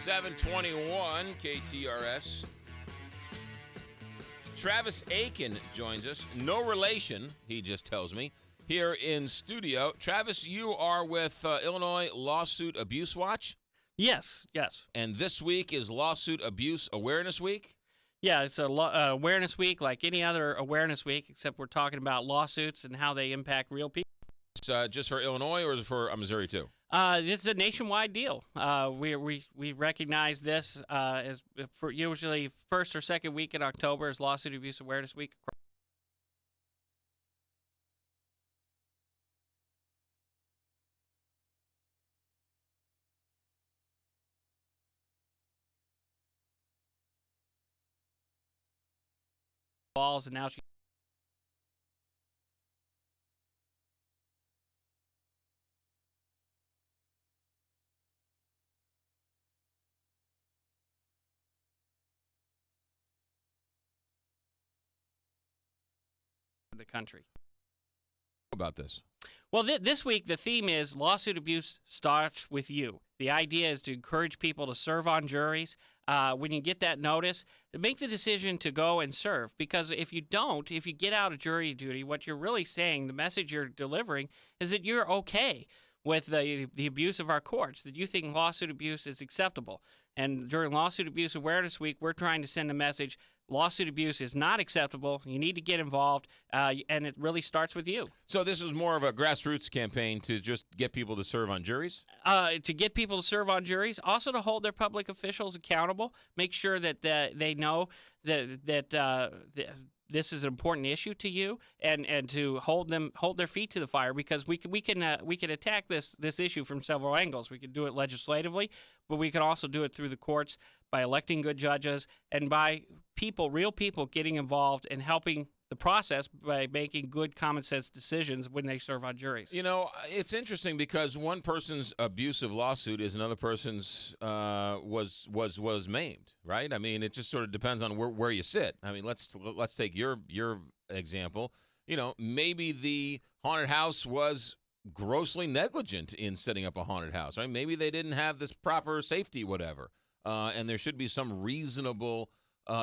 721 KTRS. Travis Akin joins us. No relation, he just tells me, here in studio. Travis, you are with Illinois Lawsuit Abuse Watch? Yes. And this week is Lawsuit Abuse Awareness Week? Yeah, it's a awareness week like any other awareness week, except we're talking about lawsuits and how they impact real people. It's just for Illinois, or is it for Missouri, too? This is a nationwide deal. We recognize this as for usually first or second week in October is Lawsuit Abuse Awareness Week. Balls and now she. The country. About this? Well, this week the theme is lawsuit abuse starts with you. The idea is to encourage people to serve on juries. When you get that notice, make the decision to go and serve. Because if you don't, if you get out of jury duty, what you're really saying, the message you're delivering, is that you're okay with the abuse of our courts, that you think lawsuit abuse is acceptable. And during Lawsuit Abuse Awareness Week, we're trying to send a message: lawsuit abuse is not acceptable. You need to get involved, and it really starts with you. So this is more of a grassroots campaign to just get people to serve on juries? To get people to serve on juries, also to hold their public officials accountable, make sure that they know that this is an important issue to you, and to hold their feet to the fire, because we can attack this issue from several angles. We can do it legislatively, but we can also do it through the courts by electing good judges and by real people getting involved and helping the process by making good common sense decisions when they serve on juries. You know, it's interesting because one person's abusive lawsuit is another person's was maimed, right? I mean, it just sort of depends on where you sit. I mean, let's take your example. You know, maybe the haunted house was grossly negligent in setting up a haunted house, right? Maybe they didn't have this proper safety, whatever, and there should be some reasonable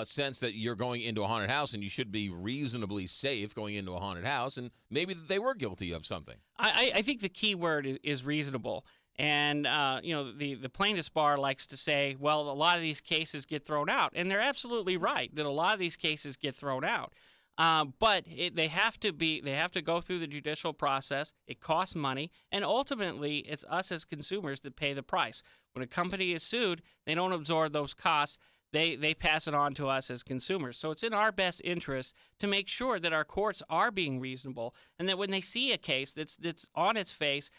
sense that you're going into a haunted house and you should be reasonably safe going into a haunted house, and maybe they were guilty of something. I think the key word is reasonable. And, the plaintiff's bar likes to say, well, a lot of these cases get thrown out. And they're absolutely right that a lot of these cases get thrown out. But they have to go through the judicial process. It costs money, and ultimately, it's us as consumers that pay the price. When a company is sued, they don't absorb those costs. They pass it on to us as consumers. So it's in our best interest to make sure that our courts are being reasonable, and that when they see a case that's on its face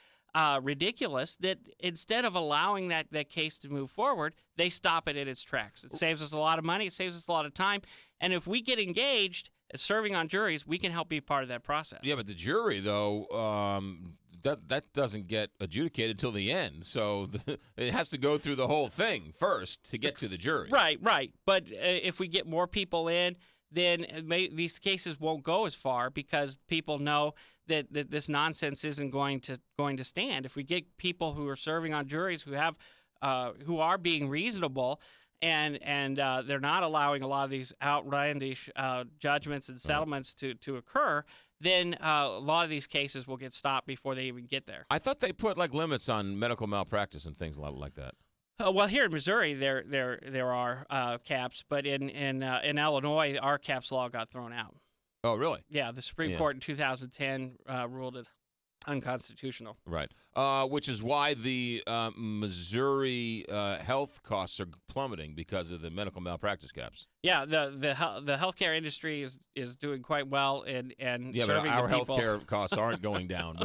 ridiculous, that instead of allowing that case to move forward, they stop it in its tracks. It saves us a lot of money. It saves us a lot of time. And if we get engaged serving on juries, we can help be part of that process. Yeah, but the jury, though, that doesn't get adjudicated till the end. So it has to go through the whole thing first to get to the jury. Right. But if we get more people in, then these cases won't go as far, because people know that this nonsense isn't going to stand. If we get people who are serving on juries who are being reasonable, and they're not allowing a lot of these outlandish judgments and settlements to occur, then a lot of these cases will get stopped before they even get there. I thought they put like limits on medical malpractice and things like that. Well, here in Missouri, there are caps, but in Illinois, our caps law got thrown out. Oh, really? Yeah, the Supreme Court in 2010 ruled it unconstitutional. Right, which is why the Missouri health costs are plummeting because of the medical malpractice caps. Yeah, the healthcare industry is doing quite well and serving but our the people. Healthcare costs aren't going down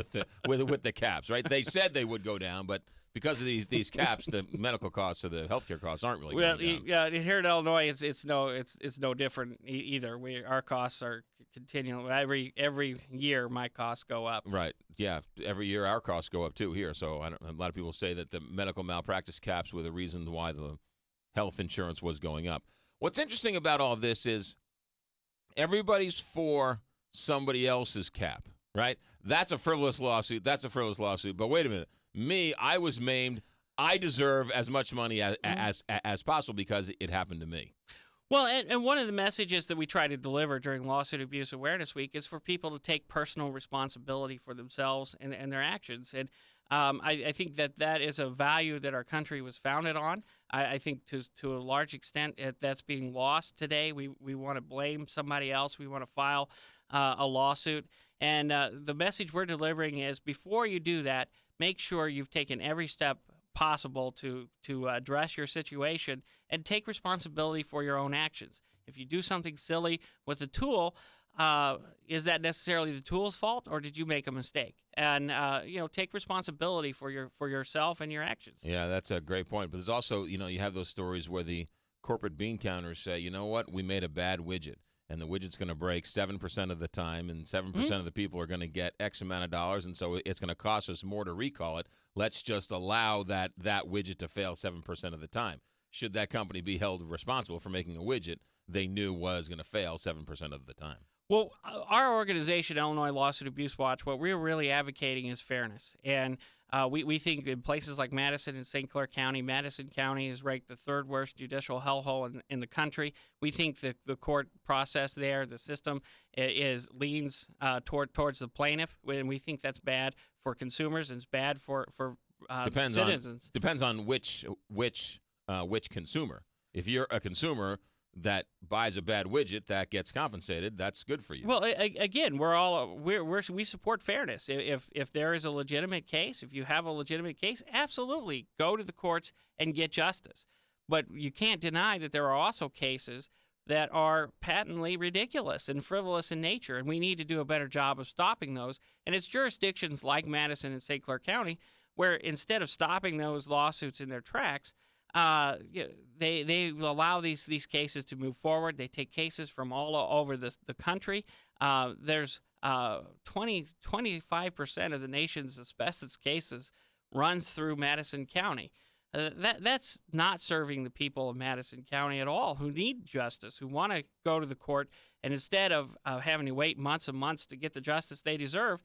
with the caps, right? They said they would go down, but because of these caps, the medical costs or the healthcare costs aren't really going down. Yeah, here in Illinois, it's no different either. Our costs are continuing every year. My costs go up. Right. Yeah. Every year our costs go up too here. So a lot of people say that the medical malpractice caps were the reason why the health insurance was going up. What's interesting about all this is everybody's for somebody else's cap, right? That's a frivolous lawsuit. But wait a minute. I was maimed. I deserve as much money as possible because it happened to me. Well, and one of the messages that we try to deliver during Lawsuit Abuse Awareness Week is for people to take personal responsibility for themselves and their actions. And I think that is a value that our country was founded on. I think to a large extent that's being lost today. We want to blame somebody else. We want to file a lawsuit. And the message we're delivering is before you do that, make sure you've taken every step possible to address your situation and take responsibility for your own actions. If you do something silly with a tool, is that necessarily the tool's fault, or did you make a mistake? And take responsibility for yourself and your actions. Yeah, that's a great point. But there's also, you have those stories where the corporate bean counters say, you know what, we made a bad widget, and the widget's going to break 7% of the time, and 7% of the people are going to get X amount of dollars, and so it's going to cost us more to recall it. Let's just allow that widget to fail 7% of the time. Should that company be held responsible for making a widget they knew was going to fail 7% of the time? Well, our organization, Illinois Lawsuit Abuse Watch, what we're really advocating is fairness. And we think in places like Madison and St. Clair County, Madison County is ranked the third worst judicial hellhole in the country. We think the court process there, the system, leans towards the plaintiff, and we think that's bad for consumers and it's bad for citizens. Depends on which consumer. If you're a consumer that buys a bad widget that gets compensated, that's good for you. Well, again, we support fairness. If there is a legitimate case, if you have a legitimate case, absolutely go to the courts and get justice. But you can't deny that there are also cases that are patently ridiculous and frivolous in nature, and we need to do a better job of stopping those. And it's jurisdictions like Madison and St. Clair County where instead of stopping those lawsuits in their tracks, they allow these cases to move forward. They take cases from all over the country. There's 25% of the nation's asbestos cases runs through Madison County. That's not serving the people of Madison County at all, who need justice, who want to go to the court, and instead of having to wait months and months to get the justice they deserve,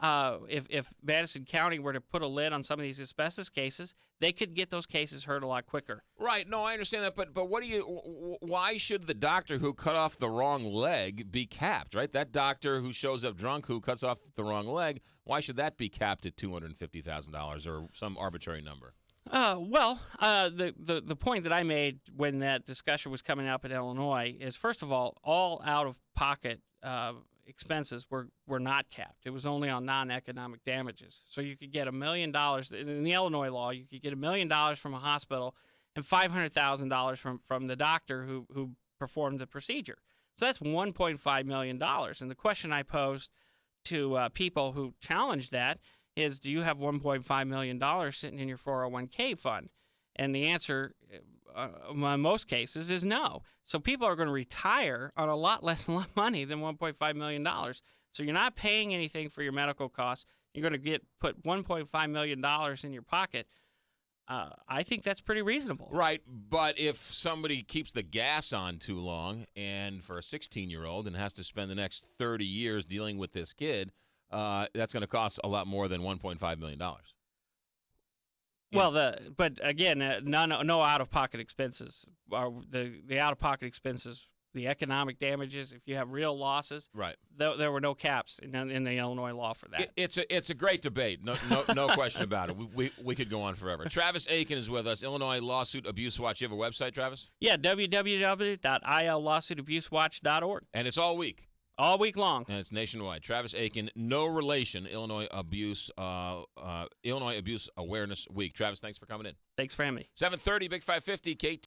if Madison County were to put a lid on some of these asbestos cases, they could get those cases heard a lot quicker. Right. No, I understand that, but why should the doctor who cut off the wrong leg be capped, right? That doctor who shows up drunk who cuts off the wrong leg, why should that be capped at $250,000 or some arbitrary number? The point that I made when that discussion was coming up in Illinois is, first of all out-of-pocket expenses were not capped. It was only on non-economic damages. So you could get $1 million in the Illinois law. You could get $1 million from a hospital and $500,000 from the doctor who performed the procedure. So that's $1.5 million. And the question I posed to people who challenged that is, do you have $1.5 million sitting in your 401k fund? And the answer, in most cases, is no. So people are going to retire on a lot less money than $1.5 million. So you're not paying anything for your medical costs. You're going to put $1.5 million in your pocket. I think that's pretty reasonable. Right, but if somebody keeps the gas on too long, and for a 16-year-old and has to spend the next 30 years dealing with this kid, that's going to cost a lot more than $1.5 million. Well, but again, no out-of-pocket expenses. The out-of-pocket expenses, the economic damages, if you have real losses, right? There were no caps in the Illinois law for that. It's a great debate, no question about it. We could go on forever. Travis Akin is with us, Illinois Lawsuit Abuse Watch. You have a website, Travis? Yeah, www.illawsuitabusewatch.org. And it's all week. All week long. And it's nationwide. Travis Akin, no relation, Illinois Abuse Awareness Week. Travis, thanks for coming in. Thanks for having me. 7:30, Big 550, KT.